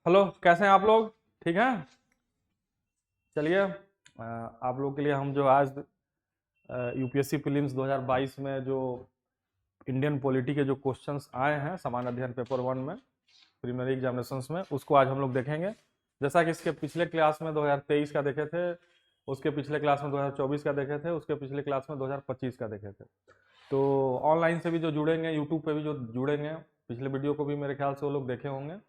Hello, कैसे हैं आप लोग? ठीक हैं? चलिए, आप लोग के लिए हम जो आज यूपीएससी प्रीलिम्स 2022 में जो इंडियन पॉलिटी के जो क्वेश्चंस आए हैं सामान्य अध्ययन पेपर 1 में प्रीलिमिनरी एग्जामिनेशंस में, उसको आज हम लोग देखेंगे। जैसा कि इसके पिछले क्लास में 2023 का देखे थे, उसके पिछले क्लास में 2024 का देखे थे, उसके पिछले क्लास में 2025 का देखे थे। तो ऑनलाइन से भी जो जुड़ेंगे, यूट्यूब पे भी जो जुड़ेंगे, पिछले वीडियो को भी मेरे ख्याल से वो लोग देखे होंगे।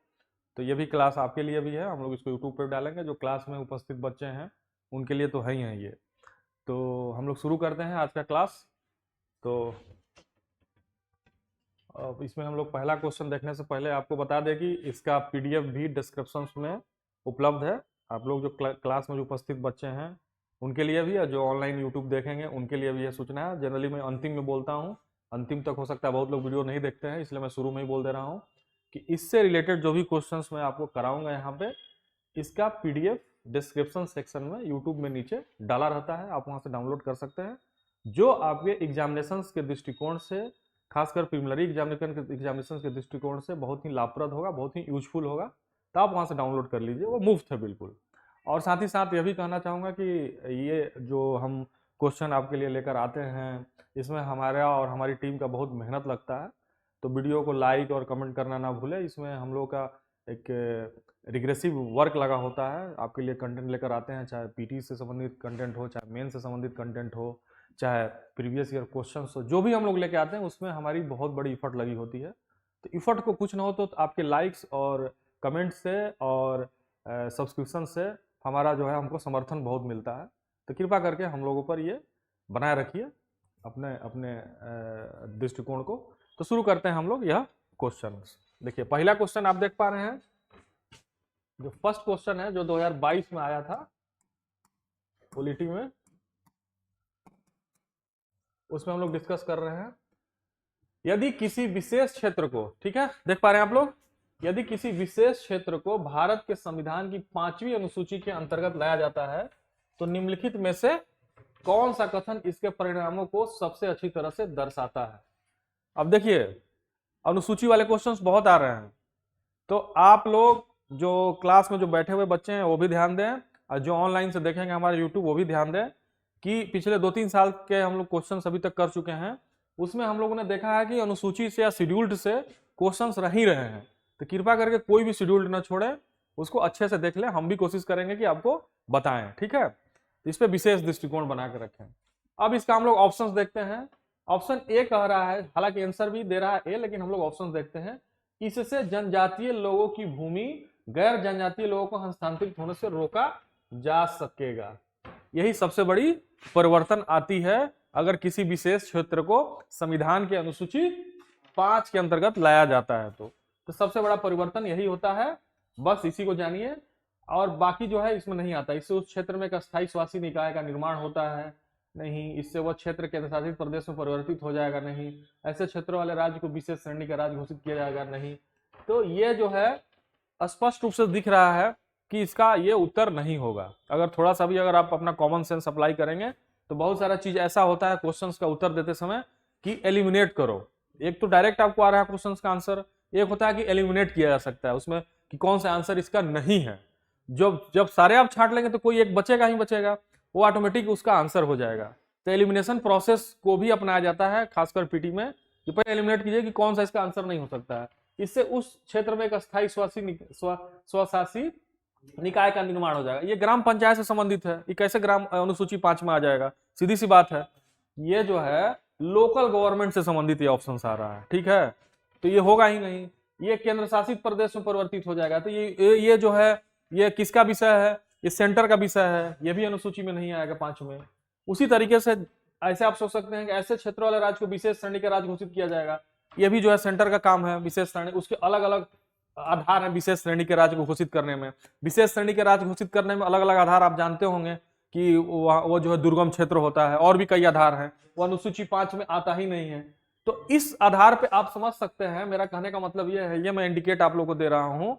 तो ये भी क्लास आपके लिए भी है, हम लोग इसको यूट्यूब पर डालेंगे। जो क्लास में उपस्थित बच्चे हैं उनके लिए तो है ही है ये। तो हम लोग शुरू करते हैं आज का क्लास। तो अब इसमें हम लोग पहला क्वेश्चन देखने से पहले आपको बता दें कि इसका पीडीएफ भी डिस्क्रिप्शन में उपलब्ध है। आप लोग जो क्लास में जो उपस्थित बच्चे हैं उनके लिए भी है, जो ऑनलाइन यूट्यूब देखेंगे उनके लिए भी यह सूचना है। जनरली मैं अंतिम में बोलता हूँ, अंतिम तक हो सकता है बहुत लोग वीडियो नहीं देखते हैं, इसलिए मैं शुरू में ही बोल दे रहा हूँ कि इससे रिलेटेड जो भी क्वेश्चंस मैं आपको कराऊंगा यहाँ पे, इसका पीडीएफ डिस्क्रिप्शन सेक्शन में यूट्यूब में नीचे डाला रहता है, आप वहां से डाउनलोड कर सकते हैं। जो आपके एग्जामिनेशंस के दृष्टिकोण से, खासकर प्रीलिमिनरी एग्जामिनेशन के दृष्टिकोण से बहुत ही लाभप्रद होगा, बहुत ही यूजफुल होगा, तो आप वहां से डाउनलोड कर लीजिए, वो मुफ्त है बिल्कुल। और साथ ही साथ यह भी कहना चाहूँगा कि ये जो हम क्वेश्चन आपके लिए लेकर आते हैं, इसमें हमारा और हमारी टीम का बहुत मेहनत लगता है। तो वीडियो को लाइक और कमेंट करना ना भूलें। इसमें हम लोग का एक रिग्रेसिव वर्क लगा होता है, आपके लिए कंटेंट लेकर आते हैं, चाहे पीटी से संबंधित कंटेंट हो, चाहे मेन से संबंधित कंटेंट हो, चाहे प्रीवियस ईयर क्वेश्चन हो, जो भी हम लोग लेके आते हैं उसमें हमारी बहुत बड़ी इफर्ट लगी होती है। तो इफर्ट को कुछ ना हो तो आपके लाइक्स और कमेंट से और सब्सक्रिप्शन से हमारा जो है हमको समर्थन बहुत मिलता है। तो कृपा करके हम लोगों पर ये बनाए रखिए अपने अपने दृष्टिकोण को। तो शुरू करते हैं हम लोग यह क्वेश्चन। देखिए, पहला क्वेश्चन आप देख पा रहे हैं, जो फर्स्ट क्वेश्चन है जो 2022 में आया था पॉलिटी में, उसमें हम लोग डिस्कस कर रहे हैं। यदि किसी विशेष क्षेत्र को, ठीक है, देख पा रहे हैं आप लोग, यदि किसी विशेष क्षेत्र को भारत के संविधान की 5वीं अनुसूची के अंतर्गत लाया जाता है तो निम्नलिखित में से कौन सा कथन इसके परिणामों को सबसे अच्छी तरह से दर्शाता है? अब देखिए, अनुसूची वाले क्वेश्चंस बहुत आ रहे हैं, तो आप लोग जो क्लास में जो बैठे हुए बच्चे हैं वो भी ध्यान दें, और जो ऑनलाइन से देखेंगे हमारे यूट्यूब वो भी ध्यान दें कि पिछले 2-3 साल के हम लोग क्वेश्चन अभी तक कर चुके हैं, उसमें हम लोगों ने देखा है कि अनुसूची से या शेड्यूल्ड से क्वेश्चंस रह ही रहे हैं। तो कृपा करके कोई भी शेड्यूल्ड न छोड़े, उसको अच्छे से देख लें। हम भी कोशिश करेंगे कि आपको बताएं, ठीक है। इस पर विशेष दृष्टिकोण बना के रखें। अब इसका हम लोग ऑप्शन देखते हैं। ऑप्शन ए कह रहा है, हालांकि आंसर भी दे रहा है ए, लेकिन हम लोग ऑप्शन देखते हैं। इससे जनजातीय लोगों की भूमि गैर जनजातीय लोगों को हस्तांतरित होने से रोका जा सकेगा। यही सबसे बड़ी परिवर्तन आती है अगर किसी विशेष क्षेत्र को संविधान के अनुसूची 5 के अंतर्गत लाया जाता है तो सबसे बड़ा परिवर्तन यही होता है, बस इसी को जानिए। और बाकी जो है इसमें नहीं आता। इससे उस क्षेत्र में एक अस्थायी शासी निकाय का निर्माण होता है नहीं, इससे वह क्षेत्र केंद्र शासित प्रदेश में परिवर्तित हो जाएगा नहीं, ऐसे क्षेत्रों वाले राज्य को विशेष श्रेणी का राज्य घोषित किया जाएगा नहीं। तो ये जो है स्पष्ट रूप से दिख रहा है कि इसका ये उत्तर नहीं होगा। अगर थोड़ा सा भी अगर आप अपना कॉमन सेंस अप्लाई करेंगे तो बहुत सारा चीज ऐसा होता है क्वेश्चंस का उत्तर देते समय कि एलिमिनेट करो। एक तो डायरेक्ट आपको आ रहा है क्वेश्चंस का आंसर, एक होता है कि एलिमिनेट किया जा सकता है उसमें कि कौन सा आंसर इसका नहीं है। जब सारे आप छांट लेंगे तो कोई एक बचेगा ही बचेगा, वो ऑटोमेटिक उसका आंसर हो जाएगा। तो एलिमिनेशन प्रोसेस को भी अपनाया जाता है खासकर पीटी में, कि पहले एलिमिनेट कीजिए कि कौन सा इसका आंसर नहीं हो सकता है। इससे उस क्षेत्र में एक अस्थायी स्वशासी निकाय का निर्माण हो जाएगा। ये ग्राम पंचायत से संबंधित है, ये कैसे ग्राम अनुसूची 5 में आ जाएगा? सीधी सी बात है, ये जो है लोकल गवर्नमेंट से संबंधित ये ऑप्शन आ रहा है, ठीक है। तो ये होगा ही नहीं, ये केंद्र शासित प्रदेश में परिवर्तित हो जाएगा। तो ये जो है ये किसका विषय है? ये सेंटर का विषय है, ये भी अनुसूची में नहीं आएगा 5 में। उसी तरीके से ऐसे आप सोच सकते हैं कि ऐसे क्षेत्र वाले राज्य को विशेष श्रेणी का राज्य घोषित किया जाएगा, ये भी जो है सेंटर का काम है। विशेष श्रेणी, उसके अलग अलग आधार है विशेष श्रेणी के राज्य को घोषित करने में। विशेष श्रेणी के राज्य घोषित करने में अलग अलग आधार आप जानते होंगे कि वो जो है दुर्गम क्षेत्र होता है, और भी कई आधार हैं, वो अनुसूची 5 में आता ही नहीं है। तो इस आधार पे आप समझ सकते हैं, मेरा कहने का मतलब ये है, ये मैं इंडिकेट आप लोगों को दे रहा हूं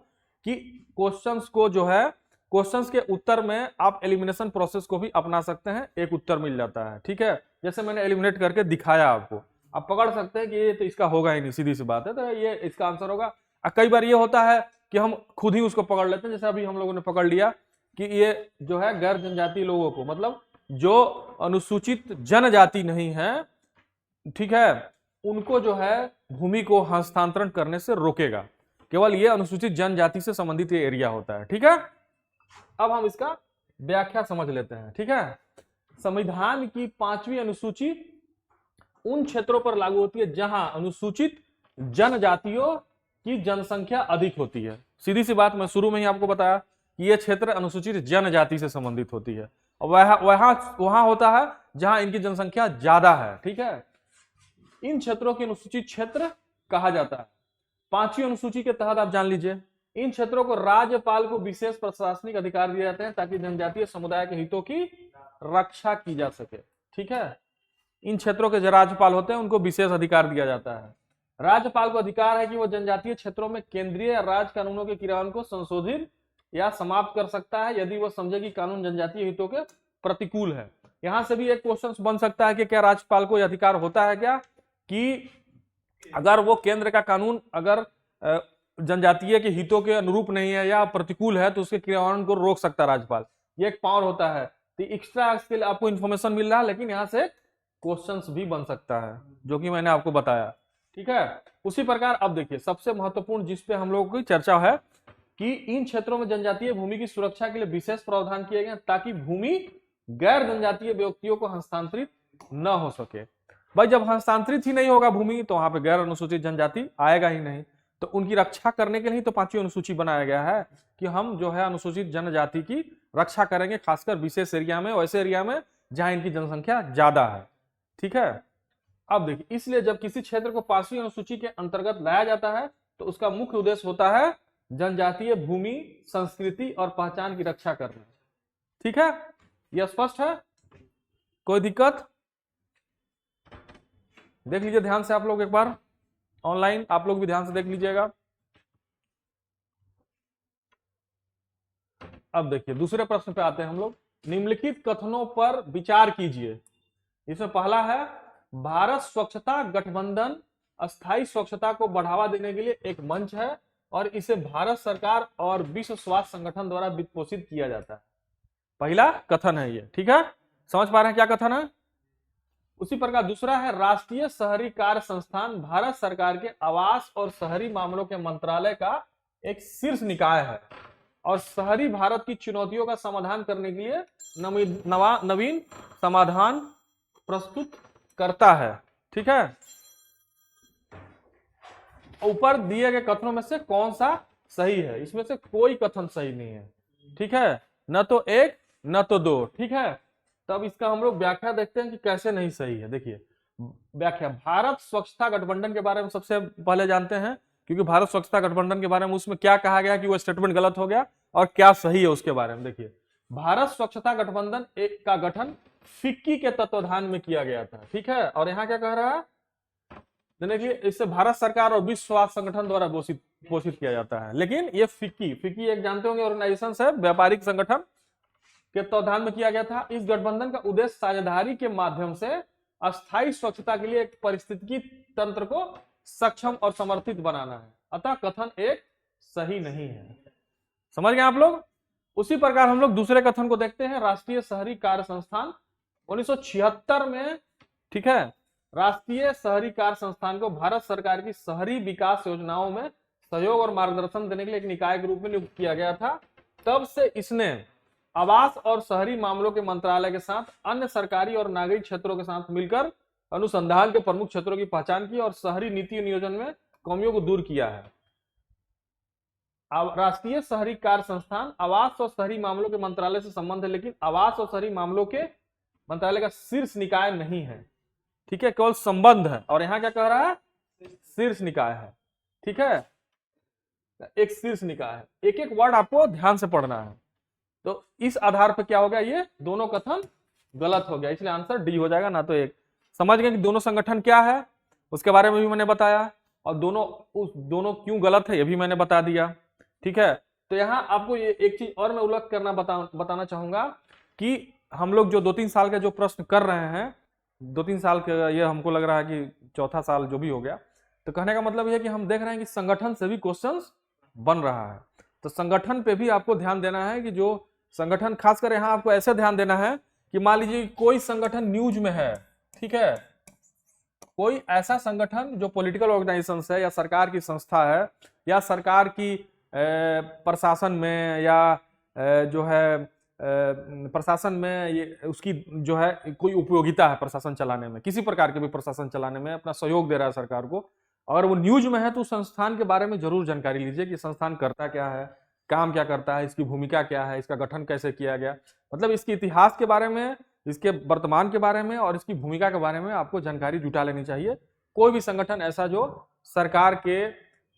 कि क्वेश्चंस को जो है, क्वेश्चंस के उत्तर में आप एलिमिनेशन प्रोसेस को भी अपना सकते हैं, एक उत्तर मिल जाता है, ठीक है। जैसे मैंने एलिमिनेट करके दिखाया आपको, आप पकड़ सकते हैं कि ये तो इसका होगा ही नहीं, सीधी सी बात है, तो ये इसका आंसर होगा। कई बार ये होता है कि हम खुद ही उसको पकड़ लेते हैं, जैसे अभी हम लोगों ने पकड़ लिया कि ये जो है गैर जनजातीय लोगों को, मतलब जो अनुसूचित जनजाति नहीं है, ठीक है, उनको जो है भूमि को हस्तांतरण करने से रोकेगा। केवल ये अनुसूचित जनजाति से संबंधित ये एरिया होता है, ठीक है। अब हम इसका व्याख्या समझ लेते हैं, ठीक है। संविधान की 5वीं अनुसूची उन क्षेत्रों पर लागू होती है जहां अनुसूचित जनजातियों की जनसंख्या अधिक होती है। सीधी सी बात, मैं शुरू में ही आपको बताया कि यह क्षेत्र अनुसूचित जनजाति से संबंधित होती है, और वहां होता है जहां इनकी जनसंख्या ज्यादा है, ठीक है। इन क्षेत्रों के अनुसूचित क्षेत्र कहा जाता है। 5वीं अनुसूची के तहत आप जान लीजिए, इन क्षेत्रों को राज्यपाल को विशेष प्रशासनिक अधिकार दिए जाते हैं ताकि जनजातीय समुदाय के हितों की रक्षा की जा सके, ठीक है। इन क्षेत्रों के जो राज्यपाल होते हैं उनको विशेष अधिकार दिया जाता है। राज्यपाल को अधिकार है कि वो जनजातीय क्षेत्रों में केंद्रीय या राज्य कानूनों के क्रियान्वयन को संशोधित या समाप्त कर सकता है यदि वो समझे कि कानून जनजातीय हितों के प्रतिकूल है। यहां से भी एक क्वेश्चन बन सकता है कि क्या राज्यपाल को यह अधिकार होता है क्या कि अगर वो केंद्र का कानून अगर जनजातीय के हितों के अनुरूप नहीं है या प्रतिकूल है तो उसके क्रियान्वयन को रोक सकता है राज्यपाल। ये एक पावर होता है। तो एक्स्ट्रा इसके लिए आपको इन्फॉर्मेशन मिल रहा है, लेकिन यहाँ से क्वेश्चंस भी बन सकता है जो कि मैंने आपको बताया, ठीक है। उसी प्रकार अब देखिए सबसे महत्वपूर्ण जिस पे हम लोगों की चर्चा है कि इन क्षेत्रों में जनजातीय भूमि की सुरक्षा के लिए विशेष प्रावधान किए गए ताकि भूमि गैर जनजातीय व्यक्तियों को हस्तांतरित न हो सके। भाई जब हस्तांतरित ही नहीं होगा भूमि तो वहां पे गैर अनुसूचित जनजाति आएगा ही नहीं, तो उनकी रक्षा करने के लिए तो 5वीं अनुसूची बनाया गया है कि हम जो है अनुसूचित जनजाति की रक्षा करेंगे, खासकर विशेष एरिया में, वैसे एरिया में जहां इनकी जनसंख्या ज्यादा है, ठीक है। अब देखिए, इसलिए जब किसी क्षेत्र को 5वीं अनुसूची के अंतर्गत लाया जाता है तो उसका मुख्य उद्देश्य होता है जनजातीय भूमि, संस्कृति और पहचान की रक्षा करना, ठीक है। यह स्पष्ट है? कोई दिक्कत? देख लीजिए ध्यान से आप लोग एक बार, ऑनलाइन आप लोग भी ध्यान से देख लीजिएगा। अब देखिए दूसरे प्रश्न पे आते हैं हम लोग। निम्नलिखित कथनों पर विचार कीजिए। इसमें पहला है, भारत स्वच्छता गठबंधन अस्थायी स्वच्छता को बढ़ावा देने के लिए एक मंच है और इसे भारत सरकार और विश्व स्वास्थ्य संगठन द्वारा वित्त पोषित किया जाता है। पहला कथन है ये, ठीक है। समझ पा रहे हैं क्या कथन है? उसी प्रकार दूसरा है, राष्ट्रीय शहरी कार्य संस्थान भारत सरकार के आवास और शहरी मामलों के मंत्रालय का एक शीर्ष निकाय है और शहरी भारत की चुनौतियों का समाधान करने के लिए नवीन समाधान प्रस्तुत करता है, ठीक है। ऊपर दिए गए कथनों में से कौन सा सही है? इसमें से कोई कथन सही नहीं है, ठीक है। न तो एक न तो दो, ठीक है। तब इसका हम लोग व्याख्या देखते हैं कि कैसे नहीं सही है। देखिए व्याख्या, भारत स्वच्छता गठबंधन के बारे में सबसे पहले जानते हैं, क्योंकि भारत स्वच्छता गठबंधन के बारे में उसमें क्या कहा गया कि वो स्टेटमेंट गलत हो गया और क्या सही है उसके बारे में। देखिए भारत स्वच्छता गठबंधन का गठन फिक्की के तत्वाधान में किया गया था, ठीक है। और यहाँ क्या कह रहा है, देखिए इससे भारत सरकार और विश्व स्वास्थ्य संगठन द्वारा पोषित किया जाता है। लेकिन ये फिक्की एक जानते होंगे ऑर्गेनाइजेशन है, व्यापारिक संगठन के तत्वाधान में किया गया था। इस गठबंधन का उद्देश्य साझेदारी के माध्यम से अस्थायी स्वच्छता के लिए एक पारिस्थितिकी तंत्र को सक्षम और समर्थित बनाना है। अतः कथन एक सही नहीं है। समझ गए आप लोग? उसी प्रकार हम लोग दूसरे कथन को देखते हैं, राष्ट्रीय शहरी कार्य संस्थान 1976 में, ठीक है, राष्ट्रीय शहरी कार्य संस्थान को भारत सरकार की शहरी विकास योजनाओं में सहयोग और मार्गदर्शन देने के लिए एक निकाय के रूप में नियुक्त किया गया था। तब से इसने आवास और शहरी मामलों के मंत्रालय के साथ अन्य सरकारी और नागरिक क्षेत्रों के साथ मिलकर अनुसंधान के प्रमुख क्षेत्रों की पहचान की और शहरी नीति नियोजन में कमियों को दूर किया है। राष्ट्रीय शहरी कार्य संस्थान आवास और शहरी मामलों के मंत्रालय से संबंध है, लेकिन आवास और शहरी मामलों के मंत्रालय का शीर्ष निकाय नहीं है, ठीक है, केवल संबंध है। और यहाँ क्या कह रहा है, शीर्ष निकाय है, ठीक है, एक शीर्ष निकाय है। एक एक वर्ड आपको ध्यान से पढ़ना है। तो इस आधार पर क्या हो गया, ये दोनों कथन गलत हो गया, इसलिए आंसर डी हो जाएगा, ना तो एक। समझ गए कि दोनों संगठन क्या है उसके बारे में भी मैंने बताया, और दोनों क्यों गलत है ये भी मैंने बता दिया, ठीक है। तो यहाँ आपको ये एक चीज और मैं उल्लेख करना बताना चाहूंगा कि हम लोग जो 2-3 साल के जो प्रश्न कर रहे हैं, 2-3 साल के, ये हमको लग रहा है कि चौथा साल जो भी हो गया, तो कहने का मतलब यह कि हम देख रहे हैं कि संगठन से भी क्वेश्चंस बन रहा है। तो संगठन पे भी आपको ध्यान देना है कि जो संगठन, खासकर यहाँ आपको ऐसे ध्यान देना है कि मान लीजिए कोई संगठन न्यूज में है, ठीक है, कोई ऐसा संगठन जो पॉलिटिकल ऑर्गेनाइजेशन है या सरकार की संस्था है या सरकार की प्रशासन में या जो है प्रशासन में ये उसकी जो है कोई उपयोगिता है प्रशासन चलाने में, किसी प्रकार के भी प्रशासन चलाने में अपना सहयोग दे रहा है सरकार को, अगर वो न्यूज में है तो उस संस्थान के बारे में जरूर जानकारी लीजिए कि संस्थान करता क्या है, काम क्या करता है, इसकी भूमिका क्या है, इसका गठन कैसे किया गया, मतलब इसके इतिहास के बारे में, इसके वर्तमान के बारे में और इसकी भूमिका के बारे में आपको जानकारी जुटा लेनी चाहिए। कोई भी संगठन ऐसा जो सरकार के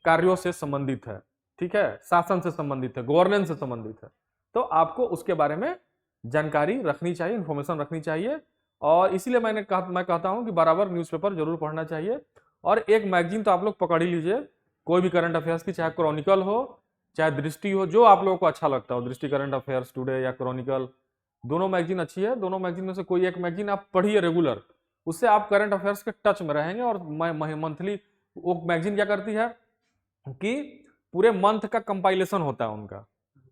कार्यों से संबंधित है, ठीक है, शासन से संबंधित है, गवर्नेंस से संबंधित है, तो आपको उसके बारे में जानकारी रखनी चाहिए, इंफॉर्मेशन रखनी चाहिए। और इसीलिए मैं कहता हूं कि बराबर न्यूज़पेपर जरूर पढ़ना चाहिए। और एक मैगजीन तो आप लोग पकड़ ही लीजिए, कोई भी करंट अफेयर्स की, चाहे क्रॉनिकल हो चाहे दृष्टि हो, जो आप लोगों को अच्छा लगता हो, दृष्टि करंट अफेयर्स टुडे या क्रॉनिकल, दोनों मैगजीन अच्छी है। दोनों मैगजीन में से कोई एक मैगजीन आप पढ़िए रेगुलर, उससे आप करंट अफेयर्स के टच में रहेंगे। और मंथली वो मैगजीन क्या करती है कि पूरे मंथ का कंपाइलेशन होता है उनका,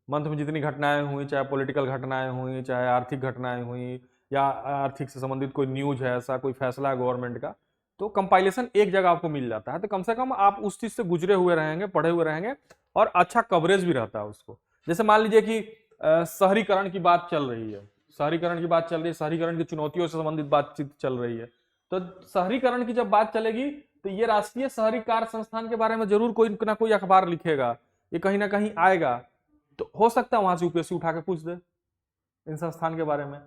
मंथ में जितनी घटनाएं हुई, चाहे पॉलिटिकल घटनाएं हुई, चाहे आर्थिक घटनाएं हुई, या आर्थिक से संबंधित कोई न्यूज है, ऐसा कोई फैसला है गवर्नमेंट का, तो कंपाइलेशन एक जगह आपको मिल जाता है। तो कम से कम आप उस चीज से गुजरे हुए रहेंगे, पढ़े हुए रहेंगे, और अच्छा कवरेज भी रहता है उसको। जैसे मान लीजिए कि शहरीकरण की बात चल रही है, शहरीकरण की बात चल रही है, शहरीकरण की चुनौतियों से संबंधित बातचीत चल रही है, तो शहरीकरण की जब बात चलेगी तो ये राष्ट्रीय शहरी कार्य संस्थान के बारे में जरूर कोई ना कोई अखबार लिखेगा, ये कहीं ना कहीं आएगा, तो हो सकता है वहां से यूपीएससी उठा के पूछ दे इन संस्थान के बारे में।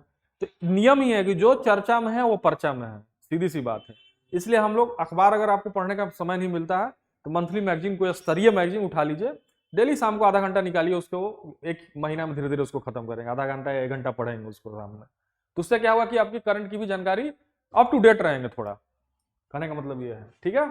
तो नियम ही है कि जो चर्चा में है वो पर्चा में है, सीधी सी बात है। इसलिए हम लोग अखबार, अगर आपको पढ़ने का समय नहीं मिलता है तो मंथली मैगजीन, कोई स्तरीय मैगजीन उठा लीजिए, डेली शाम को आधा घंटा निकालिए उसको, एक महीना में धीरे धीरे उसको खत्म करेंगे, आधा घंटा या 1 घंटा पढ़ेंगे उसको सामने, तो उससे क्या हुआ कि आपकी करंट की भी जानकारी अप टू डेट रहेंगे थोड़ा, कहने का मतलब ये है, ठीक है।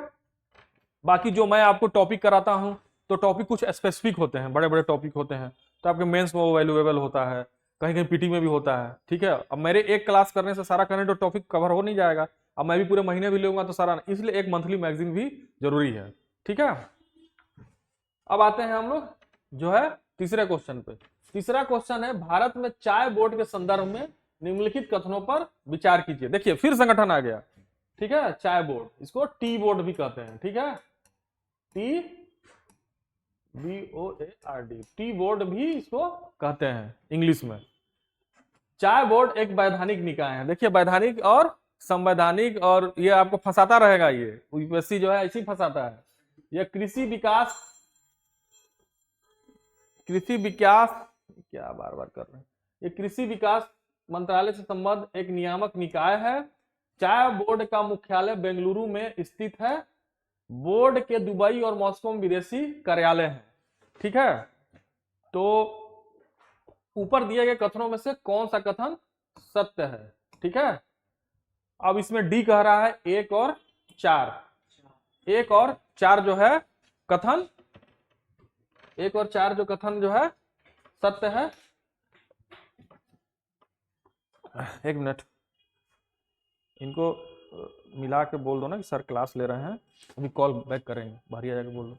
बाकी जो मैं आपको टॉपिक कराता हूं तो टॉपिक कुछ स्पेसिफिक होते हैं, बड़े बड़े टॉपिक होते हैं, तो आपके मेंस में वो वैल्यूएबल होता है, कहीं कहीं पीटी में भी होता है, ठीक है। अब मेरे एक क्लास करने से सारा करंट और टॉपिक कवर हो नहीं जाएगा, अब मैं भी पूरे महीने भी लूंगा तो सारा, इसलिए एक मंथली मैगजीन भी जरूरी है, ठीक है। अब आते हैं हम लोग जो है तीसरे क्वेश्चन पे। तीसरा क्वेश्चन है, भारत में चाय बोर्ड के संदर्भ में निम्नलिखित कथनों पर विचार कीजिए। देखिए फिर संगठन आ गया, ठीक है, चाय बोर्ड, इसको टी बोर्ड भी कहते हैं, ठीक है, TBOARD, टी बोर्ड भी इसको कहते हैं इंग्लिश में। चाय बोर्ड एक वैधानिक निकाय है। देखिए वैधानिक और संवैधानिक, और ये आपको फंसाता रहेगा, ये यूपीएससी जो है ऐसे ही फंसाता है। ये कृषि विकास क्या बार बार कर रहे हैं, ये कृषि विकास मंत्रालय से संबद्ध एक नियामक निकाय है। चाय बोर्ड का मुख्यालय बेंगलुरु में स्थित है। बोर्ड के दुबई और मॉस्को में विदेशी कार्यालय हैं, ठीक है। तो ऊपर दिए गए कथनों में से कौन सा कथन सत्य है, ठीक है। अब इसमें डी कह रहा है 1 और 4, 1 और 4 जो है कथन, 1 और 4 जो कथन जो है सत्य है। एक मिनट, इनको मिला के बोल दो ना कि सर क्लास ले रहे हैं, अभी कॉल बैक करेंगे, बाहर आ जाके बोल दो,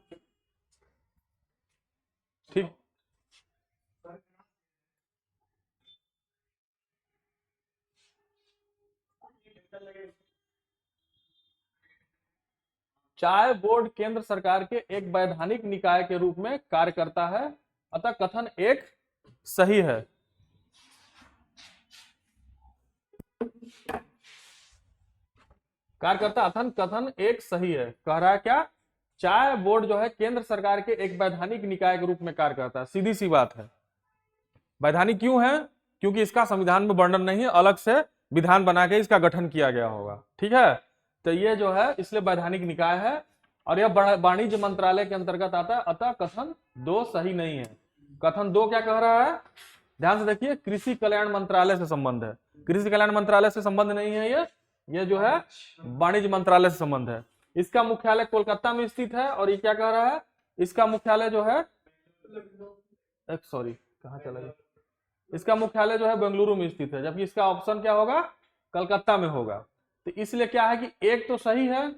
ठीक। चाय बोर्ड केंद्र सरकार के एक वैधानिक निकाय के रूप में कार्य करता है, अतः कथन 1 सही है। कार्यकर्ता अथन कथन 1 सही है। कह रहा है क्या, चाय बोर्ड जो है केंद्र सरकार के एक वैधानिक निकाय के रूप में कार्य करता है, सीधी सी बात है। वैधानिक क्यों है, क्योंकि इसका संविधान में वर्णन नहीं है, अलग से विधान बना के इसका गठन किया गया होगा, ठीक है। तो ये जो है इसलिए वैधानिक निकाय है, और यह वाणिज्य मंत्रालय के अंतर्गत आता है, अतः कथन 2 सही नहीं है। कथन 2 क्या कह रहा है, ध्यान से देखिए, कृषि कल्याण मंत्रालय से संबंध है। कृषि कल्याण मंत्रालय से संबंध नहीं है, ये जो है वाणिज्य मंत्रालय से संबंध है। इसका मुख्यालय कोलकाता में स्थित है, और ये क्या कह रहा है, इसका मुख्यालय जो है, सॉरी कहां चला गया, इसका मुख्यालय जो है बेंगलुरु में स्थित है, जबकि इसका ऑप्शन क्या होगा, कलकत्ता में होगा। तो इसलिए क्या है कि 1 तो सही है,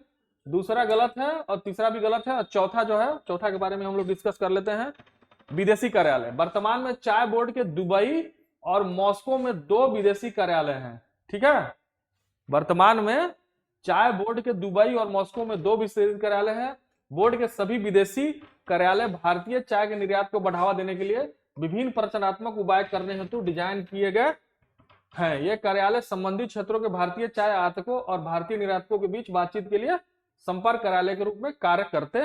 दूसरा गलत है और तीसरा भी गलत है। और चौथा जो है, चौथा के बारे में हम लोग डिस्कस कर लेते हैं। विदेशी कार्यालय, वर्तमान में चाय बोर्ड के दुबई और मॉस्को में 2 विदेशी कार्यालय हैं। ठीक है, वर्तमान में चाय बोर्ड के दुबई और मॉस्को में 2 विदेशी कार्यालय हैं। बोर्ड के सभी विदेशी कार्यालय भारतीय चाय के निर्यात को बढ़ावा देने के लिए विभिन्न प्रचारात्मक उपाय करने हेतु डिजाइन किए गए हैं। ये कार्यालय संबंधित क्षेत्रों के भारतीय चाय आयातकों और भारतीय निर्यातकों के बीच बातचीत के लिए संपर्क कार्यालय के रूप में कार्य करते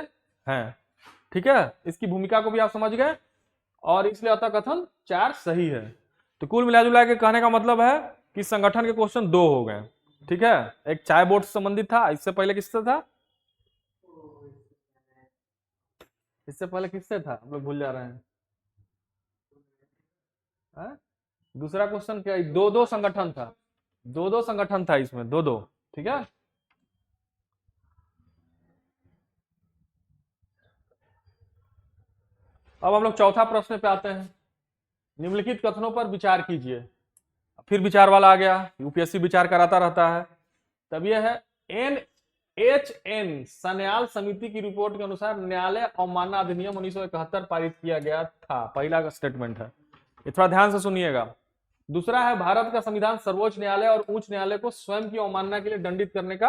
हैं। ठीक है, इसकी भूमिका को भी आप समझ गए और इसलिए अतः कथन 4 सही है। तो कुल मिला के कहने का मतलब है कि संगठन के क्वेश्चन 2 हो गए। ठीक है, एक चाय बोर्ड से संबंधित था, इससे पहले किससे था? इससे पहले किससे था, हम लोग भूल जा रहे हैं। दूसरा क्वेश्चन क्या? 2-2 संगठन था, 2-2 संगठन था इसमें, 2-2। ठीक है, अब हम लोग चौथा प्रश्न पे आते हैं। निम्नलिखित कथनों पर विचार कीजिए। फिर विचार वाला आ गया, यूपीएससी विचार कराता रहता है। तब यह है NHN सन्याल समिति की रिपोर्ट के अनुसार न्यायालय अवमानना अधिनियम 1971 पारित किया गया था। पहला स्टेटमेंट है, ये थोड़ा ध्यान से सुनिएगा। दूसरा है भारत का संविधान सर्वोच्च न्यायालय और उच्च न्यायालय को स्वयं की अवमानना के लिए दंडित करने का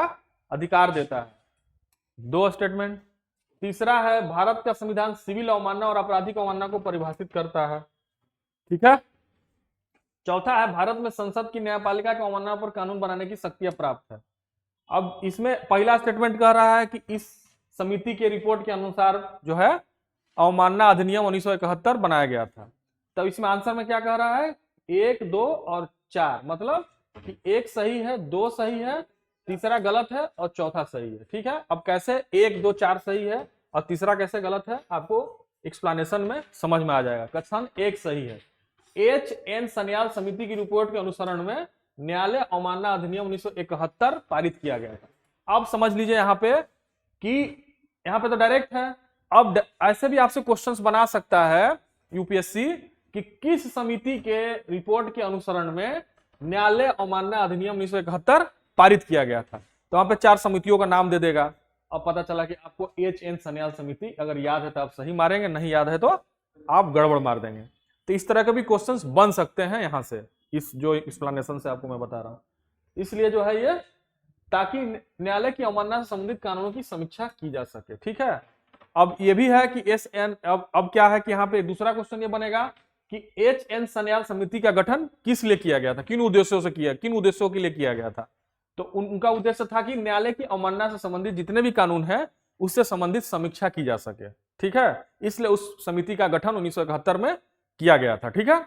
अधिकार देता है। 2 स्टेटमेंट। तीसरा है भारत का संविधान सिविल अवमानना और आपराधिक अवमानना को परिभाषित करता है। ठीक है। चौथा है भारत में संसद की न्यायपालिका की अवमानना पर कानून बनाने की शक्तियां प्राप्त है। अब इसमें पहला स्टेटमेंट कह रहा है कि इस समिति के रिपोर्ट के अनुसार जो है अवमानना अधिनियम 1971 बनाया गया था। तब इसमें आंसर में क्या कह रहा है? 1, 2 और 4, मतलब कि 1 सही है, 2 सही है, तीसरा गलत है और चौथा सही है। ठीक है, अब कैसे 1, 2, 4 सही है और तीसरा कैसे गलत है, आपको एक्सप्लेनेशन में समझ में आ जाएगा। कथन 1 सही है। HN सन्याल समिति की रिपोर्ट के अनुसरण में न्यायालय अवमानना अधिनियम 1971 पारित किया गया था। अब समझ लीजिए यहाँ पे कि यहाँ पे तो डायरेक्ट है। अब ऐसे भी आपसे क्वेश्चंस बना सकता है यूपीएससी कि किस समिति के रिपोर्ट के अनुसरण में न्यायालय अवमानना अधिनियम 1971 पारित किया गया था। तो वहां पे 4 समितियों का नाम दे देगा। अब पता चला कि आपको HN सन्याल समिति अगर याद है तो आप सही मारेंगे, नहीं याद है तो आप गड़बड़ मार देंगे। तो इस तरह के भी क्वेश्चंस बन सकते हैं यहां से, इस जो एक्सप्लेनेशन से आपको मैं बता रहा हूं। इसलिए जो है ये ताकि न्यायालय की अवमानना से संबंधित कानूनों की समीक्षा की जा सके। ठीक है, अब ये भी है कि SN अब क्या है कि यहाँ पे दूसरा क्वेश्चन ये बनेगा कि HN सन्याल समिति का गठन किस लिए किया गया था, किन उद्देश्यों से किया, किन उद्देश्यों के लिए किया गया था। तो उनका उद्देश्य था कि न्यायालय की अवमानना से संबंधित जितने भी कानून है उससे संबंधित समीक्षा की जा सके। ठीक है, इसलिए उस समिति का गठन 1971 में किया गया था। ठीक है,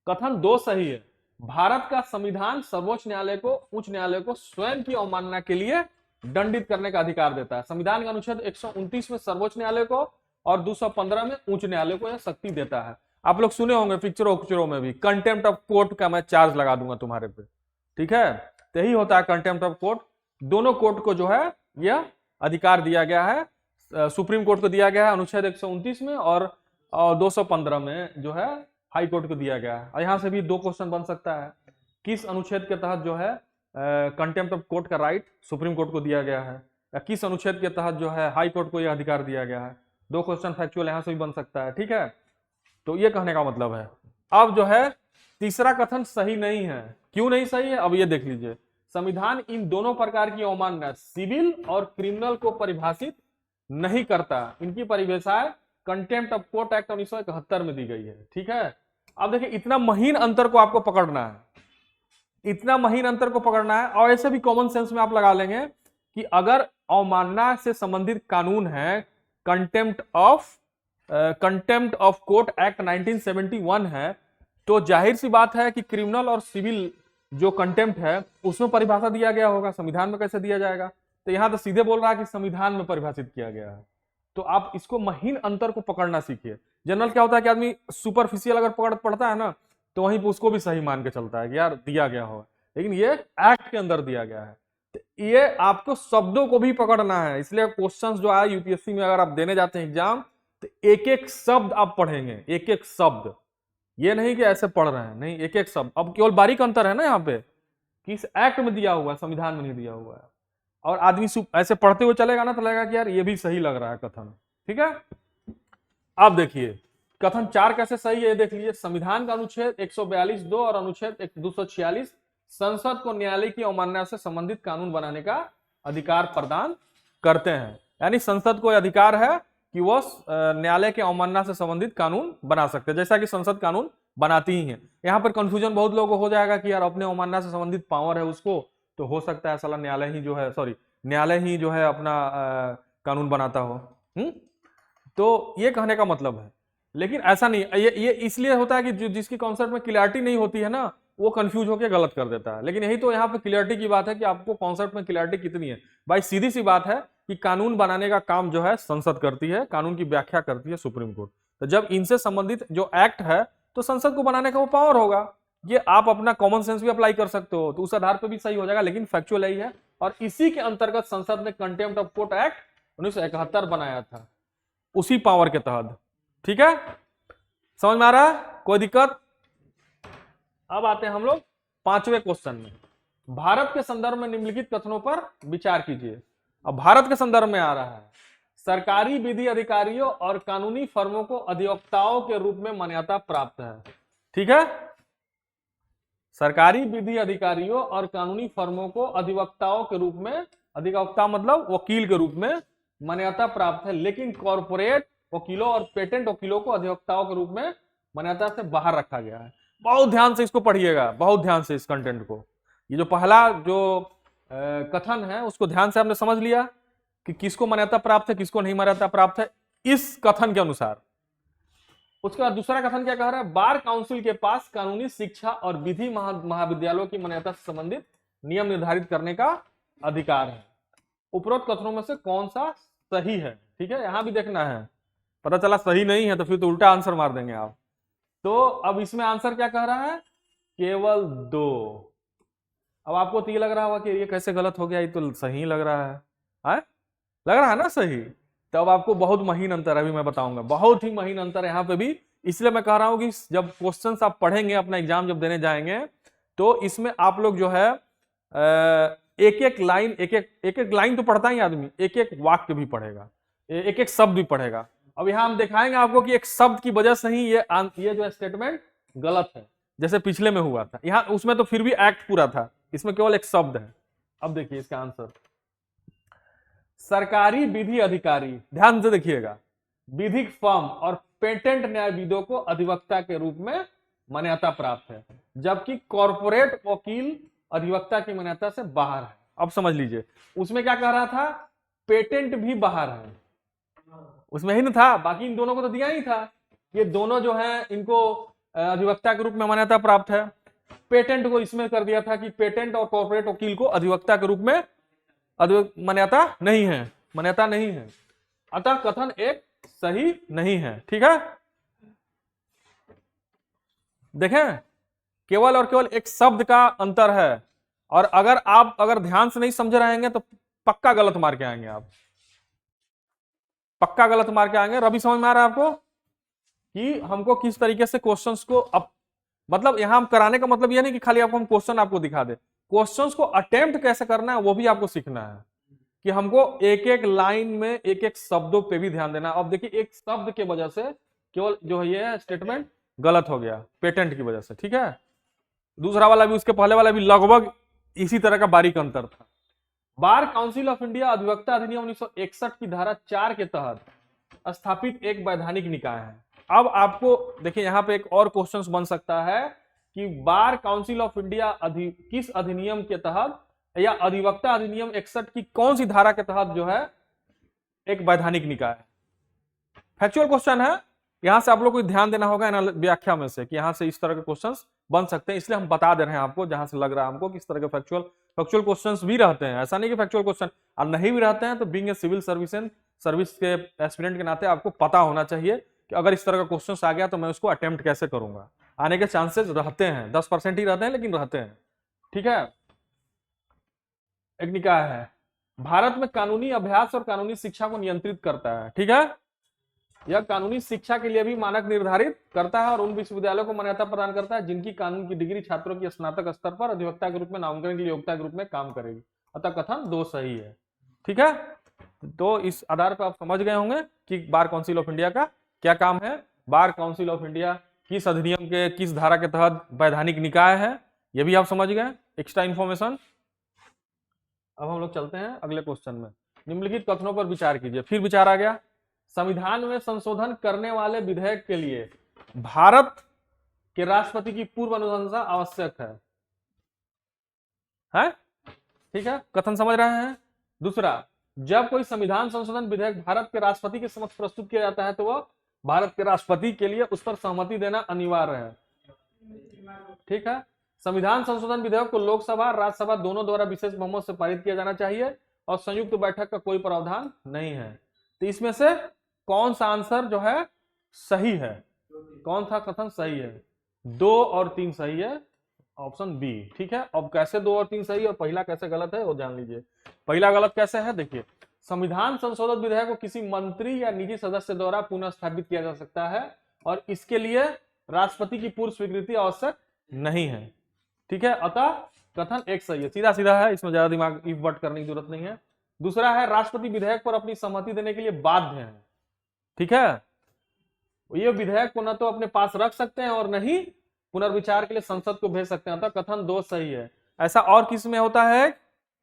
कथन 2 सही है। भारत का संविधान सर्वोच्च न्यायालय को उच्च न्यायालय को स्वयं की अवमानना के लिए दंडित करने का अधिकार देता है। संविधान के अनुच्छेद 129 में सर्वोच्च न्यायालय को और 215 में उच्च न्यायालय को यह शक्ति देता है। आप लोग सुने होंगे पिक्चरों में भी कंटेम्प्ट ऑफ कोर्ट का मैं चार्ज लगा दूंगा तुम्हारे पे। ठीक है, तो यही होता है कंटेम्प्ट ऑफ कोर्ट। दोनों कोर्ट को जो है यह अधिकार दिया गया है। सुप्रीम कोर्ट को दिया गया है अनुच्छेद 129 में और 215 में जो है हाई कोर्ट को दिया गया है। और यहां से भी 2 क्वेश्चन बन सकता है, किस अनुच्छेद के तहत जो है कंटेम्प्ट ऑफ कोर्ट का राइट सुप्रीम कोर्ट को दिया गया है, या किस अनुच्छेद के तहत जो है हाई कोर्ट को यह अधिकार दिया गया है। 2 क्वेश्चन फैक्चुअल यहां से भी बन सकता है। ठीक है, तो ये कहने का मतलब है। अब जो है तीसरा कथन सही नहीं है। क्यों नहीं सही है, अब ये देख लीजिए। संविधान इन दोनों प्रकार की अवमानना सिविल और क्रिमिनल को परिभाषित नहीं करता। इनकी परिभाषाएं कंटेम्प्ट ऑफ कोर्ट एक्ट 1971 में दी गई है। ठीक है, अब देखिए इतना महीन अंतर को आपको पकड़ना है, इतना महीन अंतर को पकड़ना है। और ऐसे भी कॉमन सेंस में आप लगा लेंगे कि अगर अवमानना से संबंधित कानून है कंटेम्प्ट ऑफ कोर्ट एक्ट 1971 है, तो जाहिर सी बात है कि क्रिमिनल और सिविल जो कंटेम्प्ट है उसमें परिभाषा दिया गया होगा। संविधान में कैसे दिया जाएगा? तो यहां तो सीधे बोल रहा है कि संविधान में परिभाषित किया गया है। तो आप इसको महीन अंतर को पकड़ना सीखिए। जनरल क्या होता है कि आदमी सुपरफिशियल अगर पढ़ता है ना, तो वहीं पर उसको भी सही मान के चलता है कि यार दिया गया होगा, लेकिन ये एक्ट के अंदर दिया गया है। तो ये आपको शब्दों को भी पकड़ना है। इसलिए क्वेश्चंस जो आए यूपीएससी में अगर आप देने जाते हैं एग्जाम, तो एक एक शब्द आप पढ़ेंगे, एक एक शब्द। ये नहीं कि ऐसे पढ़ रहे हैं, नहीं, एक एक शब्द। अब केवल बारीक अंतर है ना यहाँ पे कि इस एक्ट में दिया हुआ है, संविधान में नहीं दिया हुआ है। और आदमी ऐसे पढ़ते हुए चलेगा ना तो लगेगा कि यार ये भी सही लग रहा है कथन। ठीक है, अब देखिए कथन 4 कैसे सही है ये देख लीजिए। संविधान का अनुच्छेद 142(2) और अनुच्छेद 246 संसद को न्यायालय की अवमानना से संबंधित कानून बनाने का अधिकार प्रदान करते हैं। यानी संसद को अधिकार है कि वो न्यायालय के अवमानना से संबंधित कानून बना सकते हैं, जैसा कि संसद कानून बनाती ही है। यहाँ पर कंफ्यूजन बहुत लोगों को हो जाएगा कि यार अपने अवमानना से संबंधित पावर है उसको, तो हो सकता है साला न्यायालय ही जो है, सॉरी न्यायालय ही जो है अपना कानून बनाता हो। तो ये कहने का मतलब है, लेकिन ऐसा नहीं। ये इसलिए होता है कि जिसकी कॉन्सेप्ट में क्लियरिटी नहीं होती है ना, वो कंफ्यूज होकर गलत कर देता है। लेकिन यही तो यहाँ पे क्लियरिटी की बात है कि आपको कॉन्सेप्ट में क्लियरिटी कितनी है। भाई सीधी सी बात है कि कानून बनाने का काम जो है संसद करती है, कानून की व्याख्या करती है सुप्रीम कोर्ट। तो जब इनसे संबंधित जो एक्ट है तो संसद को बनाने का वो पावर होगा। ये आप अपना कॉमन सेंस भी अप्लाई कर सकते हो, तो उस आधार पर भी सही हो जाएगा, लेकिन फैक्चुअल यही है। और इसी के अंतर्गत संसद ने कंटेम्प्ट ऑफ कोर्ट एक्ट 1971 बनाया था, उसी पावर के तहत। ठीक है, समझ में आ रहा है, कोई दिक्कत? अब आते हैं हम लोग 5वें क्वेश्चन में। भारत के संदर्भ में निम्नलिखित कथनों पर विचार कीजिए। अब भारत के संदर्भ में आ रहा है, सरकारी विधि अधिकारियों और कानूनी फर्मों को अधिवक्ताओं के रूप में मान्यता प्राप्त है। ठीक है, सरकारी विधि अधिकारियों और कानूनी फर्मों को अधिवक्ताओं के रूप में, अधिवक्ता मतलब वकील के रूप में मान्यता प्राप्त है, लेकिन कॉर्पोरेट वकीलों और पेटेंट वकीलों को अधिवक्ताओं के रूप में मान्यता से बाहर रखा गया है। बहुत ध्यान से इसको पढ़िएगा, बहुत ध्यान से इस कंटेंट को। ये जो पहला जो कथन है उसको ध्यान से आपने समझ लिया कि किसको मान्यता प्राप्त है, किसको नहीं मान्यता प्राप्त है इस कथन के अनुसार। उसके बाद दूसरा कथन क्या कह रहा है, बार काउंसिल के पास कानूनी शिक्षा और विधि महाविद्यालयों की मान्यता से संबंधित नियम निर्धारित करने का अधिकार है। उपरोक्त कथनों में से कौन सा सही है? ठीक है, यहां भी देखना है, पता चला सही नहीं है तो फिर तो उल्टा आंसर मार देंगे आप। तो अब इसमें आंसर क्या कह रहा है, केवल 2। अब आपको तो ये लग रहा होगा कि ये कैसे गलत हो गया, ये तो सही लग रहा है, लग रहा है ना सही। तो अब आपको बहुत महीन अंतर है, अभी मैं बताऊंगा, बहुत ही महीन अंतर है यहाँ पे भी। इसलिए मैं कह रहा हूं कि जब क्वेश्चंस आप पढ़ेंगे, अपना एग्जाम जब देने जाएंगे, तो इसमें आप लोग जो है एक एक लाइन तो पढ़ता ही आदमी, एक एक वाक्य भी पढ़ेगा, एक एक शब्द भी पढ़ेगा। अब यहाँ हम दिखाएंगे आपको कि एक शब्द की वजह से ही ये जो स्टेटमेंट गलत है, जैसे पिछले में हुआ था। यहाँ उसमें तो फिर भी एक्ट पूरा था, इसमें केवल एक शब्द है। अब देखिए इसका आंसर, सरकारी विधि अधिकारी, ध्यान से देखिएगा, विधिक फर्म और पेटेंट न्यायविदों को अधिवक्ता के रूप में मान्यता प्राप्त है, जबकि कॉर्पोरेट वकील अधिवक्ता की मान्यता से बाहर है। अब समझ लीजिए, उसमें क्या कह रहा था, पेटेंट भी बाहर है, उसमें ही ना था, बाकी इन दोनों को तो दिया ही था। ये दोनों जो है इनको अधिवक्ता के रूप में मान्यता प्राप्त है। पेटेंट को इसमें कर दिया था कि पेटेंट और कॉर्पोरेट वकील को अधिवक्ता के रूप में मान्यता नहीं है, मान्यता नहीं है। अतः कथन एक सही नहीं है। ठीक है, देखें, केवल और केवल एक शब्द का अंतर है, और अगर ध्यान से नहीं समझ रहेंगे तो पक्का गलत मार के आएंगे आप, पक्का गलत मार के आएंगे। रवि समझ में आ रहा है आपको कि हमको किस तरीके से क्वेश्चंस को मतलब यहां हम कराने का मतलब यह नहीं कि खाली आपको हम क्वेश्चन आपको दिखा दे, क्वेश्चंस को अटेम्प्ट कैसे करना है वो भी आपको सीखना है, कि हमको एक एक लाइन में एक एक शब्दों पे भी ध्यान देना। अब देखिए, एक शब्द के वजह से केवल जो है ये स्टेटमेंट गलत हो गया, पेटेंट की वजह से। ठीक है, दूसरा वाला भी, उसके पहले वाला भी लगभग इसी तरह का बारीक अंतर था। बार काउंसिल ऑफ इंडिया अधिवक्ता अधिनियम 1961 की धारा 4 के तहत स्थापित एक वैधानिक निकाय है। अब आपको देखिए, यहां पे एक और क्वेश्चन बन सकता है कि बार काउंसिल ऑफ इंडिया किस अधिनियम के तहत, या अधिवक्ता अधिनियम 61 की कौन सी धारा के तहत जो है एक वैधानिक निकाय है। फैक्चुअल क्वेश्चन है, यहां से आप लोग को ध्यान देना होगा व्याख्या में से, कि यहां से इस तरह के क्वेश्चंस बन सकते हैं, इसलिए हम बता दे रहे हैं आपको, जहां से लग रहा है हमको किस तरह के फैक्चुअल क्वेश्चंस भी रहते हैं। ऐसा नहीं कि फैक्चुअल क्वेश्चन और नहीं भी रहते हैं, तो बीइंग ए सिविल सर्विस के एस्पिरेंट के नाते आपको पता होना चाहिए कि अगर इस तरह का क्वेश्चन आ गया तो मैं उसको अटेम्प्ट कैसे करूंगा। आने के चांसेस रहते हैं, 10% ही रहते हैं, लेकिन रहते हैं। ठीक है, एक निकाय है, भारत में कानूनी अभ्यास और कानूनी शिक्षा को नियंत्रित करता है। ठीक है, यह कानूनी शिक्षा के लिए भी मानक निर्धारित करता है और उन विश्वविद्यालयों को मान्यता प्रदान करता है जिनकी कानून की डिग्री छात्रों की स्नातक स्तर पर अधिवक्ता के रूप में नामांकन के लिए योग्यता के रूप में काम करेगी। अतः कथन 2 सही है। ठीक है, तो इस आधार पर आप समझ गए होंगे कि बार काउंसिल ऑफ इंडिया का क्या काम है। बार काउंसिल ऑफ इंडिया किस अधिनियम के किस धारा के तहत वैधानिक निकाय है, ये भी आप समझ गए, एक्स्ट्रा इंफॉर्मेशन। अब हम लोग चलते हैं अगले क्वेश्चन में। निम्नलिखित कथनों पर विचार कीजिए। फिर विचार आ गया, संविधान में संशोधन करने वाले विधेयक के लिए भारत के राष्ट्रपति की पूर्व अनुशंसा आवश्यक है? ठीक है, कथन समझ रहे हैं। दूसरा, जब कोई संविधान संशोधन विधेयक भारत के राष्ट्रपति के समक्ष प्रस्तुत किया जाता है तो वह भारत के राष्ट्रपति के लिए उस पर सहमति देना अनिवार्य है। ठीक है, संविधान संशोधन विधेयक को लोकसभा राज्यसभा दोनों द्वारा विशेष बहुमत से पारित किया जाना चाहिए और संयुक्त बैठक का कोई प्रावधान नहीं है। तो इसमें से कौन सा आंसर जो है सही है, कौन सा कथन सही है? 2 और 3 सही है, ऑप्शन बी। ठीक है, अब कैसे 2 और 3 सही है और पहला कैसे गलत है वो जान लीजिए। पहला गलत कैसे है, देखिए, संविधान संशोधन विधेयक को किसी मंत्री या निजी सदस्य द्वारा पुनः स्थापित किया जा सकता है और इसके लिए राष्ट्रपति की पूर्व स्वीकृति आवश्यक नहीं है। ठीक है, अतः कथन 1 सही है, सीधा सीधा है, इसमें ज्यादा दिमाग इफ बट करने की जरूरत नहीं है। दूसरा है, राष्ट्रपति विधेयक पर अपनी सहमति देने के लिए बाध्य है। ठीक है, ये विधेयक को न तो अपने पास रख सकते हैं और नहीं पुनर्विचार के लिए संसद को भेज सकते हैं, अतः कथन 2 सही है। ऐसा और किस में होता है?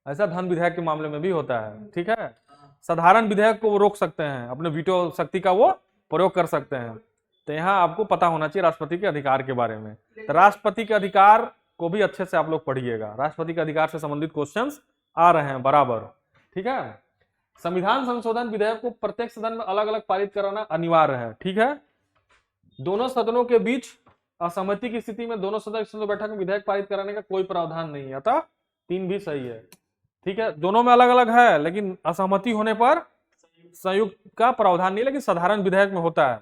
ऐसा धन विधेयक के मामले में भी होता है। ठीक है, साधारण विधेयक को वो रोक सकते हैं, अपने वीटो शक्ति का वो प्रयोग कर सकते हैं। तो यहाँ आपको पता होना चाहिए राष्ट्रपति के अधिकार के बारे में। तो राष्ट्रपति के अधिकार को भी अच्छे से आप लोग पढ़िएगा, राष्ट्रपति के अधिकार से संबंधित क्वेश्चंस आ रहे हैं बराबर। ठीक है, संविधान संशोधन विधेयक को प्रत्येक सदन में अलग अलग पारित कराना अनिवार्य है। ठीक है, दोनों सदनों के बीच असहमति की स्थिति में दोनों सदस्यों बैठक में विधेयक पारित कराने का कोई प्रावधान नहीं है, अतः 3 भी सही है। ठीक है, दोनों में अलग अलग है लेकिन असहमति होने पर संयुक्त का प्रावधान नहीं, लेकिन साधारण विधेयक में होता है।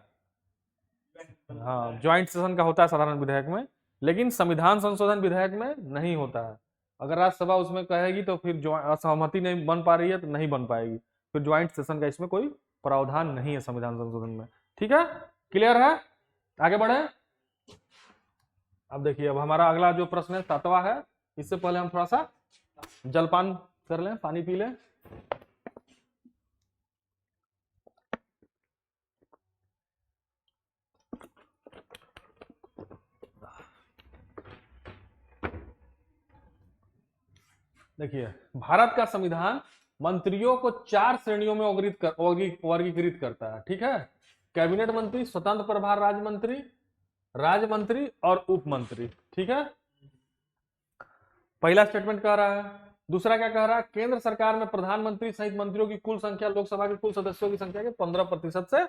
हाँ, ज्वाइंट सेशन का होता है साधारण विधेयक में, लेकिन संविधान संशोधन विधेयक में नहीं होता है। अगर राज्यसभा उसमें कहेगी तो फिर असहमति नहीं बन पा रही है तो नहीं बन पाएगी, फिर ज्वाइंट सेशन का इसमें कोई प्रावधान नहीं है संविधान संशोधन में। ठीक है, क्लियर है? आगे बढ़े। अब देखिए, अब हमारा अगला जो प्रश्न है 7वां है। इससे पहले हम थोड़ा सा जलपान कर लें, पानी पी लें। देखिए, भारत का संविधान मंत्रियों को 4 श्रेणियों में वर्गीकृत करता है। ठीक है, कैबिनेट मंत्री, स्वतंत्र प्रभार राज्य मंत्री, राज्य मंत्री और उप मंत्री। ठीक है, पहला स्टेटमेंट कह रहा है। दूसरा क्या कह रहा है? केंद्र सरकार में प्रधानमंत्री सहित मंत्रियों की कुल संख्या लोकसभा के कुल सदस्यों की संख्या के 15% से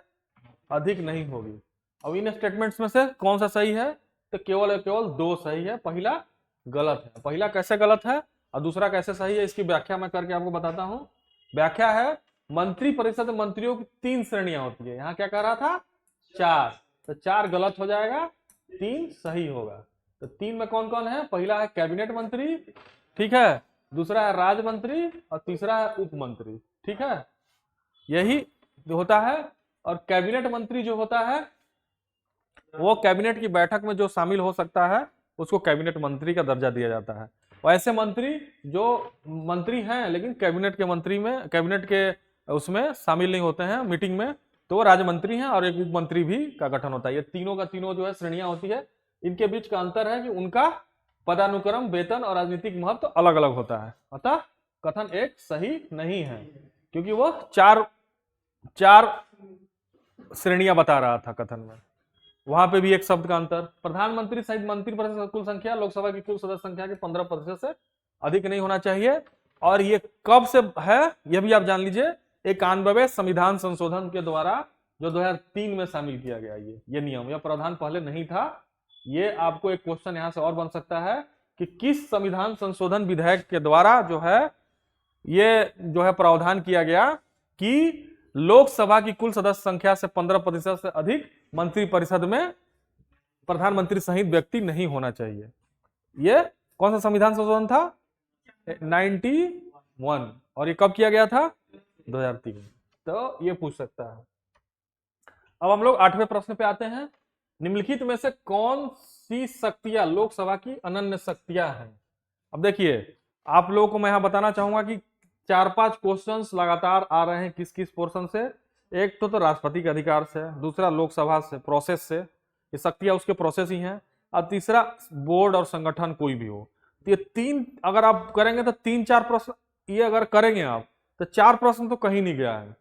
अधिक नहीं होगी। अब इन स्टेटमेंट्स में से कौन सा सही है? तो केवल 2 सही है, पहला गलत है। पहला कैसे गलत है और दूसरा कैसे सही है, इसकी व्याख्या मैं करके आपको बताता हूं। व्याख्या है, मंत्री परिषद में मंत्रियों की 3 श्रेणियां होती है। यहां क्या कह रहा था? 4, तो 4 गलत हो जाएगा, 3 सही होगा। तो 3 में कौन कौन है? पहला है कैबिनेट मंत्री, ठीक है, दूसरा है राज्य मंत्री और तीसरा है उप मंत्री। ठीक है, यही जो होता है। और कैबिनेट मंत्री जो होता है वो कैबिनेट की बैठक में जो शामिल हो सकता है उसको कैबिनेट मंत्री का दर्जा दिया जाता है। वैसे मंत्री जो मंत्री हैं लेकिन कैबिनेट के मंत्री में, कैबिनेट के उसमें शामिल नहीं होते हैं मीटिंग में, तो वो राज्य मंत्री हैं और एक उप मंत्री भी का गठन होता है। ये तीनों का तीनों जो है श्रेणियां होती है। इनके बीच का अंतर है कि उनका पदानुक्रम, वेतन और राजनीतिक महत्व अलग अलग होता है। अतः कथन 1 सही नहीं है, क्योंकि वो चार श्रेणियां बता रहा था कथन में। वहां पे भी एक शब्द का अंतर। प्रधानमंत्री सहित मंत्री परिषद कुल संख्या लोकसभा की कुल सदस्य संख्या के 15% से अधिक नहीं होना चाहिए। और ये कब से है यह भी आप जान लीजिए, 91वें संविधान संशोधन के द्वारा जो 2003 में शामिल किया गया ये नियम, यह प्रावधान पहले नहीं था। ये आपको एक क्वेश्चन यहां से और बन सकता है कि किस संविधान संशोधन विधेयक के द्वारा जो है ये जो है प्रावधान किया गया कि लोकसभा की कुल सदस्य संख्या से 15% से अधिक मंत्री परिषद में प्रधानमंत्री सहित व्यक्ति नहीं होना चाहिए। ये कौन सा संविधान संशोधन था? 91। और ये कब किया गया था? 2003। तो ये पूछ सकता है। अब हम लोग 8वें प्रश्न पे आते हैं। निम्नलिखित में से कौन सी शक्तियां लोकसभा की अनन्य शक्तियां हैं? अब देखिए, आप लोगों को मैं यहाँ बताना चाहूंगा कि 4-5 क्वेश्चंस लगातार आ रहे हैं किस किस पोर्शन से। एक तो राष्ट्रपति के अधिकार से, दूसरा लोकसभा से, प्रोसेस से, ये शक्तियां उसके प्रोसेस ही हैं, और तीसरा बोर्ड और संगठन कोई भी हो। तो ये 3 अगर आप करेंगे तो 3-4 प्रश्न ये अगर करेंगे आप तो 4 प्रश्न तो कहीं नहीं गया है,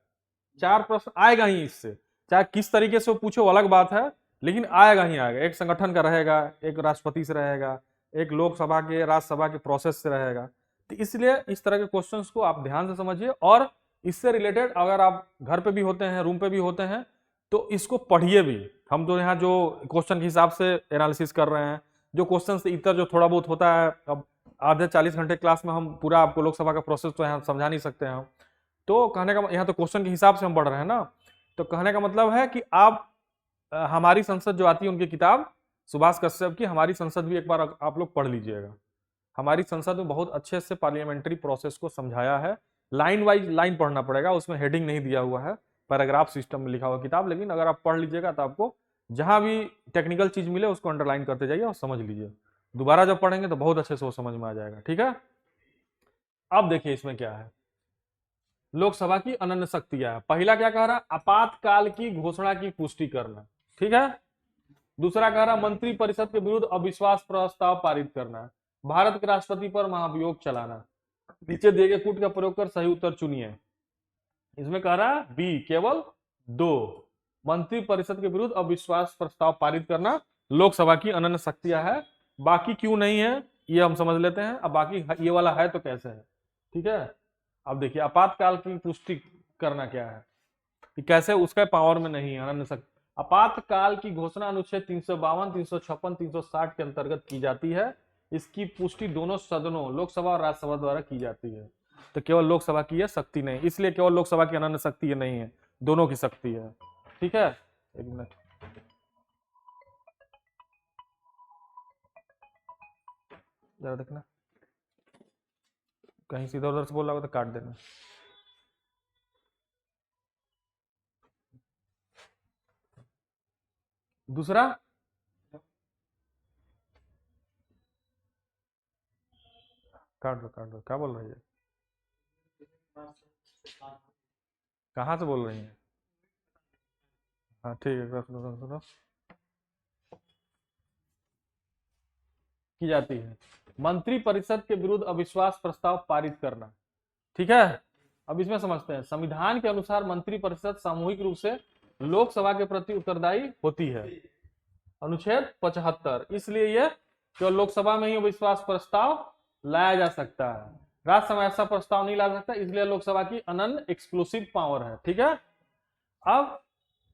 4 प्रश्न आएगा ही इससे। चाहे किस तरीके से वो पूछो अलग बात है, लेकिन आएगा ही आएगा। एक संगठन का रहेगा, एक राष्ट्रपति से रहेगा, एक लोकसभा के राज्यसभा के प्रोसेस से रहेगा। तो इसलिए इस तरह के क्वेश्चंस को आप ध्यान से समझिए, और इससे रिलेटेड अगर आप घर पे भी होते हैं, रूम पे भी होते हैं, तो इसको पढ़िए भी। हम तो यहाँ जो क्वेश्चन के हिसाब से एनालिसिस कर रहे हैं, जो क्वेश्चन से इतर जो थोड़ा बहुत होता है, अब आधे 40 घंटे क्लास में हम पूरा आपको लोकसभा का प्रोसेस तो यहाँ समझा नहीं सकते हैं। तो कहने का यहाँ तो क्वेश्चन के हिसाब से हम पढ़ रहे हैं ना, तो कहने का मतलब है कि आप हमारी संसद जो आती है उनकी किताब सुभाष कश्यप की हमारी संसद भी एक बार आप लोग पढ़ लीजिएगा। हमारी संसद में बहुत अच्छे से पार्लियामेंट्री प्रोसेस को समझाया है, लाइन वाइज लाइन पढ़ना पड़ेगा, उसमें हेडिंग नहीं दिया हुआ है, पैराग्राफ सिस्टम में लिखा हुआ किताब। लेकिन अगर आप पढ़ लीजिएगा तो आपको जहां भी टेक्निकल चीज मिले उसको अंडरलाइन करते जाइए और समझ लीजिए। दोबारा जब पढ़ेंगे तो बहुत अच्छे से वो समझ में आ जाएगा। ठीक है, अब देखिए इसमें क्या है, लोकसभा की अनन्य शक्तियां। पहला क्या कह रहा है, आपातकाल की घोषणा की पुष्टि करना। ठीक है, दूसरा कह रहा मंत्री परिषद के विरुद्ध अविश्वास प्रस्ताव पारित करना, भारत के राष्ट्रपति पर महाभियोग चलाना, नीचे दिए गए कूट का प्रयोग कर सही उत्तर चुनिए। इसमें कह रहा है बी केवल 2, मंत्री परिषद के विरुद्ध अविश्वास प्रस्ताव पारित करना लोकसभा की अनन्य शक्तियां है। बाकी क्यों नहीं है ये हम समझ लेते हैं। अब बाकी ये वाला है तो कैसे है। ठीक है, अब देखिए आपातकाल की पुष्टि करना क्या है कि कैसे उसका पावर में नहीं है अनन्य शक्ति। आपातकाल की घोषणा अनुच्छेद 352, 356, 360 के अंतर्गत की जाती है। इसकी पुष्टि दोनों सदनों लोकसभा और राज्यसभा द्वारा की जाती है। तो केवल लोकसभा की यह शक्ति नहीं, इसलिए केवल लोकसभा की अनन्य शक्ति ये नहीं है, दोनों की शक्ति है। ठीक है, एक मिनट, जरा देखना, कहीं सीधा उधर से बोल रहा हो तो काट देना। दूसरा काट दो, क्या बोल रही है, कहाँ से बोल रही है। हाँ ठीक है, सुनो की जाती है मंत्री परिषद के विरुद्ध अविश्वास प्रस्ताव पारित करना। ठीक है, अब इसमें समझते हैं। संविधान के अनुसार मंत्री परिषद सामूहिक रूप से लोकसभा के प्रति उत्तरदायी होती है, अनुच्छेद 75। इसलिए यह केवल लोकसभा में ही अविश्वास प्रस्ताव लाया जा सकता है, राज्यसभा में ऐसा प्रस्ताव नहीं ला सकता, इसलिए लोकसभा की अनन्य एक्सक्लूसिव पावर है। ठीक है, अब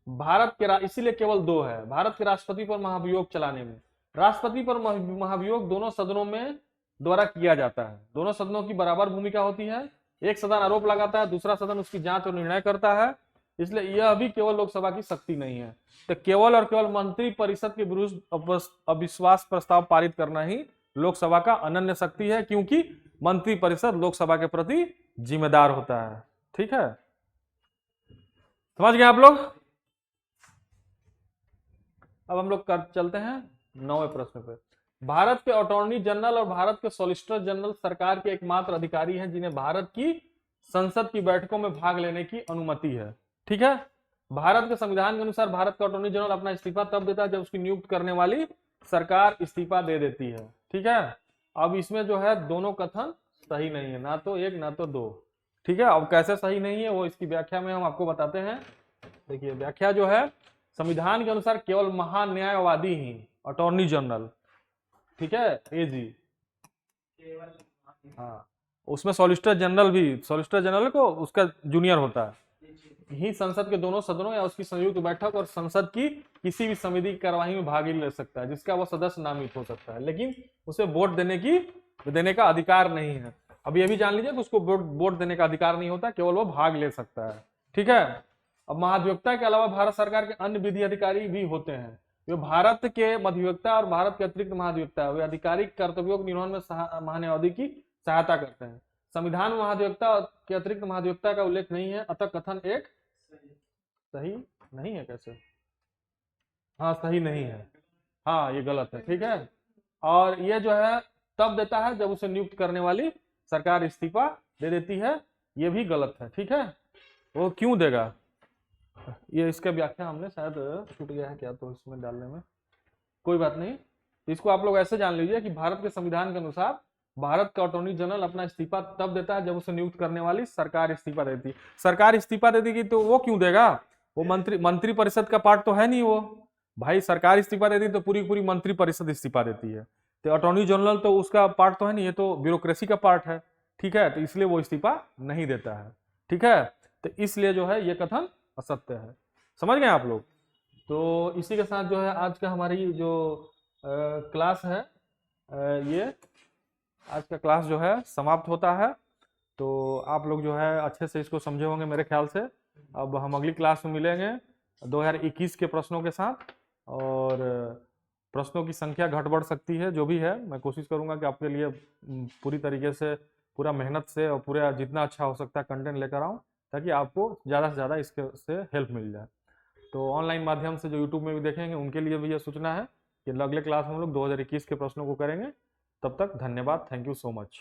भारत के इसीलिए केवल 2 है, भारत के राष्ट्रपति पर महाभियोग चलाने में। राष्ट्रपति पर महाभियोग दोनों सदनों में द्वारा किया जाता है, दोनों सदनों की बराबर भूमिका होती है। एक सदन आरोप लगाता है, दूसरा सदन उसकी जांच और निर्णय करता है, इसलिए यह भी केवल लोकसभा की शक्ति नहीं है। तो केवल और केवल मंत्री परिषद के विरुद्ध अविश्वास प्रस्ताव पारित करना ही लोकसभा का अनन्य शक्ति है, क्योंकि मंत्री परिषद लोकसभा के प्रति जिम्मेदार होता है। ठीक है, समझ गए आप लोग। अब हम लोग चलते हैं 9वें प्रश्न पे। भारत के अटॉर्नी जनरल और भारत के सॉलिसिटर जनरल सरकार के एकमात्र अधिकारी हैं जिन्हें भारत की संसद की बैठकों में भाग लेने की अनुमति है। ठीक है, भारत के संविधान के अनुसार भारत का अटॉर्नी जनरल अपना इस्तीफा तब देता है जब उसकी नियुक्त करने वाली सरकार इस्तीफा दे देती है। ठीक है, अब इसमें जो है दोनों कथन सही नहीं है, ना तो 1 ना तो 2। ठीक है, अब कैसे सही नहीं है वो इसकी व्याख्या में हम आपको बताते हैं। देखिए व्याख्या जो है, संविधान के अनुसार केवल महान्यायवादी ही अटॉर्नी जनरल, ठीक है, एजी, हाँ, उसमें सॉलिसिटर जनरल भी, सॉलिसिटर जनरल को उसका जूनियर होता है, ही संसद के दोनों सदनों या उसकी संयुक्त बैठक और संसद की किसी भी समिति की कार्यवाही में भाग ले सकता है जिसका वह सदस्य नामित हो सकता है, लेकिन उसे वोट देने का अधिकार नहीं है। अब ये भी जान लीजिए कि उसको वोट देने का अधिकार नहीं होता, केवल वो भाग ले सकता है। ठीक है, अब महाधिवक्ता के अलावा भारत सरकार के अन्य विधि अधिकारी भी होते हैं, वे भारत के मध्यवक्ता और भारत के अतिरिक्त महाधिवक्ता, वे आधिकारिक कर्तव्यों के निर्वहन में महान्यायवादी की सहायता करते हैं। संविधान में महाधिवक्ता के अतिरिक्त महाधिवक्ता का उल्लेख नहीं है, अतः कथन 1 सही नहीं है। कैसे, हाँ सही नहीं है, हाँ ये गलत है। ठीक है, और ये जो है तब देता है जब उसे नियुक्त करने वाली सरकार इस्तीफा दे देती है, ये भी गलत है। ठीक है, वो क्यों देगा, ये इसका व्याख्या हमने शायद छूट गया है क्या तो इसमें डालने में, कोई बात नहीं। इसको आप लोग ऐसे जान लीजिए कि भारत के संविधान के अनुसार भारत का अटॉर्नी जनरल अपना इस्तीफा तब देता है जब उसे नियुक्त करने वाली सरकार इस्तीफा देती है। सरकार इस्तीफा दे देगी तो वो क्यों देगा, वो मंत्री परिषद का पार्ट तो है नहीं वो भाई। सरकार इस्तीफा देती तो पूरी पूरी मंत्री परिषद इस्तीफा देती है, तो अटॉर्नी जनरल तो उसका पार्ट तो है नहीं, ये तो ब्यूरोक्रेसी का पार्ट है। ठीक है, तो इसलिए वो इस्तीफा नहीं देता है। ठीक है, तो इसलिए जो है ये कथन असत्य है। समझ गए आप लोग। तो इसी के साथ जो है आज का हमारी जो क्लास है, ये आज का क्लास जो है समाप्त होता है। तो आप लोग जो है अच्छे से इसको समझे होंगे मेरे ख्याल से। अब हम अगली क्लास में मिलेंगे 2021 के प्रश्नों के साथ, और प्रश्नों की संख्या घट बढ़ सकती है, जो भी है मैं कोशिश करूंगा कि आपके लिए पूरी तरीके से, पूरा मेहनत से और पूरा जितना अच्छा हो सकता है कंटेंट लेकर आऊँ, ताकि आपको ज़्यादा से ज़्यादा इसके से हेल्प मिल जाए। तो ऑनलाइन माध्यम से जो यूट्यूब में भी देखेंगे उनके लिए भी यह सूचना है कि अगले क्लास में हम लोग 2021 के प्रश्नों को करेंगे। तब तक धन्यवाद, थैंक यू सो मच।